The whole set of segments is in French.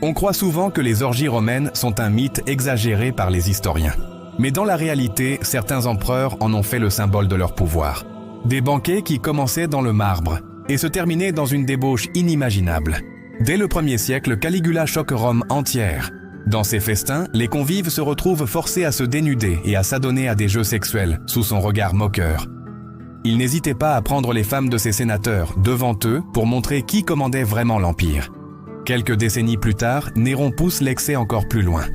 On croit souvent que les orgies romaines sont un mythe exagéré par les historiens. Mais dans la réalité, certains empereurs en ont fait le symbole de leur pouvoir. Des banquets qui commençaient dans le marbre et se terminaient dans une débauche inimaginable. Dès le 1er siècle, Caligula choque Rome entière. Dans ses festins, les convives se retrouvent forcés à se dénuder et à s'adonner à des jeux sexuels sous son regard moqueur. Il n'hésitait pas à prendre les femmes de ses sénateurs devant eux pour montrer qui commandait vraiment l'Empire. Quelques décennies plus tard, Néron pousse l'excès encore plus loin.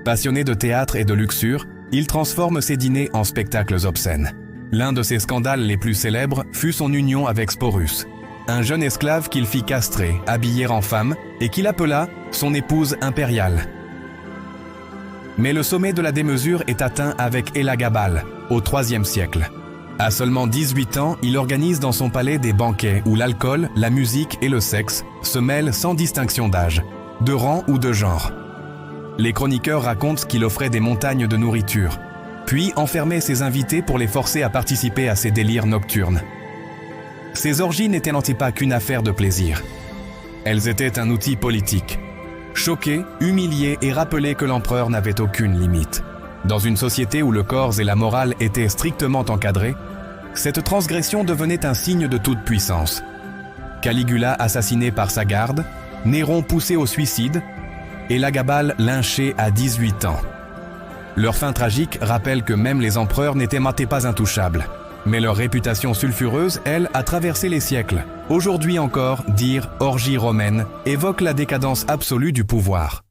Passionné de théâtre et de luxure, il transforme ses dîners en spectacles obscènes. L'un de ses scandales les plus célèbres fut son union avec Sporus, un jeune esclave qu'il fit castrer, habiller en femme et qu'il appela son épouse impériale. Mais le sommet de la démesure est atteint avec Élagabal, au IIIe siècle. À seulement 18 ans, il organise dans son palais des banquets où l'alcool, la musique et le sexe se mêlent sans distinction d'âge, de rang ou de genre. Les chroniqueurs racontent qu'il offrait des montagnes de nourriture, puis enfermait ses invités pour les forcer à participer à ses délires nocturnes. Ces orgies n'étaient pas qu'une affaire de plaisir. Elles étaient un outil politique. Choquer, humilier et rappeler que l'empereur n'avait aucune limite. Dans une société où le corps et la morale étaient strictement encadrés, cette transgression devenait un signe de toute puissance. Caligula assassiné par sa garde, Néron poussé au suicide, et Élagabal lynché à 18 ans. Leur fin tragique rappelle que même les empereurs n'étaient pas intouchables. Mais leur réputation sulfureuse, elle, a traversé les siècles. Aujourd'hui encore, dire « orgie romaine » évoque la décadence absolue du pouvoir.